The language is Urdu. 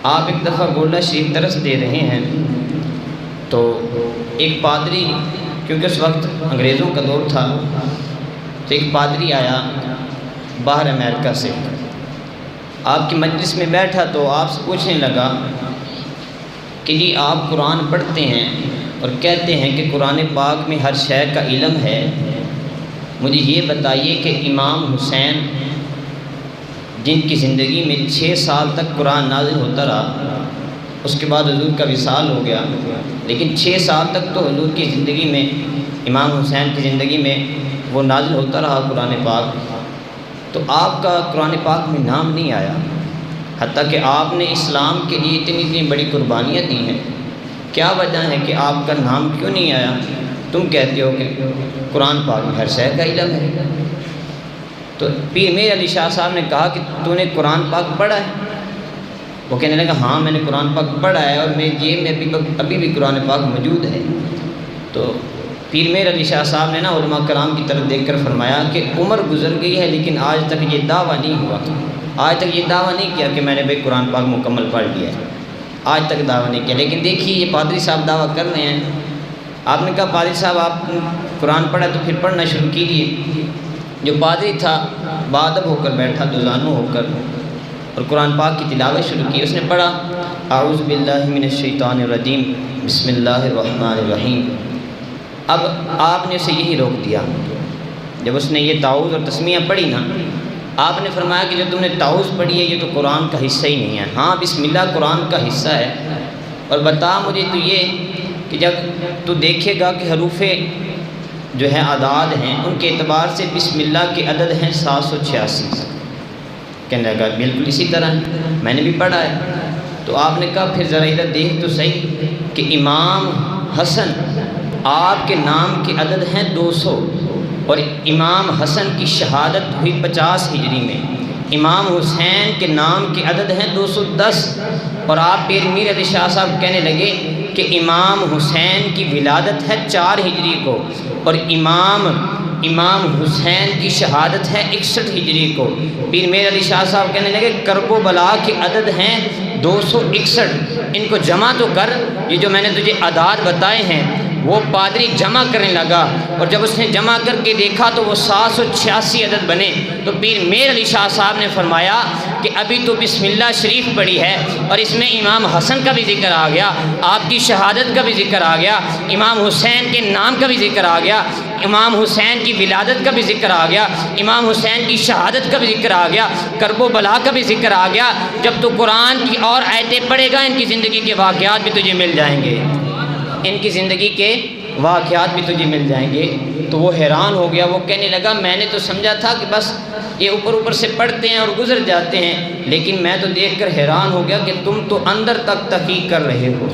آپ ایک دفعہ گولڈا شریف درس دے رہے ہیں تو ایک پادری، کیونکہ اس وقت انگریزوں کا دور تھا، تو ایک پادری آیا باہر امریکہ سے، آپ کی مجلس میں بیٹھا تو آپ سے پوچھنے لگا کہ جی آپ قرآن پڑھتے ہیں اور کہتے ہیں کہ قرآن پاک میں ہر شے کا علم ہے، مجھے یہ بتائیے کہ امام حسین جن کی زندگی میں 6 سال تک قرآن نازل ہوتا رہا، اس کے بعد حضور کا وصال ہو گیا، لیکن 6 سال تک تو حضور کی زندگی میں، امام حسین کی زندگی میں وہ نازل ہوتا رہا قرآن پاک، تو آپ کا قرآن پاک میں نام نہیں آیا، حتیٰ کہ آپ نے اسلام کے لیے اتنی بڑی قربانیاں دی ہیں، کیا وجہ ہے کہ آپ کا نام کیوں نہیں آیا؟ تم کہتے ہو کہ قرآن پاک میں ہر شے کا علم ہے۔ تو پیر میر علی شاہ صاحب نے کہا کہ تو نے قرآن پاک پڑھا ہے؟ وہ کہنے لگا ہاں میں نے قرآن پاک پڑھا ہے اور میری جیب میں ابھی بھی قرآن پاک موجود ہے۔ تو پیر میر علی شاہ صاحب نے علماء کرام کی طرف دیکھ کر فرمایا کہ عمر گزر گئی ہے لیکن آج تک یہ دعویٰ نہیں ہوا، آج تک یہ دعویٰ نہیں کیا کہ میں نے بھائی قرآن پاک مکمل پڑھ لیا ہے، آج تک دعویٰ نہیں کیا۔ لیکن دیکھیے یہ پادری صاحب دعویٰ کر رہے ہیں، آپ نے کہا پادری صاحب آپ قرآن پڑھا تو پھر پڑھنا شروع کیجیے۔ جو پادری تھا باادب ہو کر بیٹھا، دوزانو ہو کر، اور قرآن پاک کی تلاوت شروع کی۔ اس نے پڑھا اعوذ باللہ من الشیطان الرجیم بسم اللہ الرحمن الرحیم۔ اب آپ نے اسے یہی روک دیا، جب اس نے یہ تعوذ اور تسمیہ پڑھی نا، آپ نے فرمایا کہ جو تم نے تعوذ پڑھی ہے یہ تو قرآن کا حصہ ہی نہیں ہے، ہاں بسم اللہ قرآن کا حصہ ہے، اور بتا مجھے تو یہ کہ جب تو دیکھے گا کہ حروف جو ہے اعداد ہیں ان کے اعتبار سے بسم اللہ کے عدد ہیں 786۔ کہنے لگا بالکل اسی طرح میں نے بھی پڑھا ہے۔ تو آپ نے کہا پھر ذرا ادھر دیکھ تو صحیح کہ امام حسن آپ کے نام کے عدد ہیں 200، اور امام حسن کی شہادت ہوئی 50 ہجری میں، امام حسین کے نام کے عدد ہیں 210، اور آپ پیر میر علی شاہ صاحب کہنے لگے کہ امام حسین کی ولادت ہے 4 ہجری کو، اور امام حسین کی شہادت ہے 61 ہجری کو۔ پیر میر علی شاہ صاحب کہنے لگے کرب و بلا کے عدد ہیں 261، ان کو جمع تو کر، یہ جو میں نے تجھے اعداد بتائے ہیں۔ وہ پادری جمع کرنے لگا، اور جب اس نے جمع کر کے دیکھا تو وہ 786 عدد بنے۔ تو پیر میر علی شاہ صاحب نے فرمایا کہ ابھی تو بسم اللہ شریف پڑھی ہے اور اس میں امام حسن کا بھی ذکر آ گیا، آپ کی شہادت کا بھی ذکر آ گیا، امام حسین کے نام کا بھی ذکر آ گیا، امام حسین کی ولادت کا بھی ذکر آ گیا، امام حسین کی شہادت کا بھی ذکر آ گیا، کرب و بلا کا بھی ذکر آ گیا۔ جب تو قرآن کی اور آیتیں پڑھے گا ان کی زندگی کے واقعات بھی تجھے مل جائیں گے، ان کی زندگی کے واقعات بھی تجھے مل جائیں گے۔ تو وہ حیران ہو گیا، وہ کہنے لگا میں نے تو سمجھا تھا کہ بس یہ اوپر سے پڑھتے ہیں اور گزر جاتے ہیں، لیکن میں تو دیکھ کر حیران ہو گیا کہ تم تو اندر تک تحقیق کر رہے ہو۔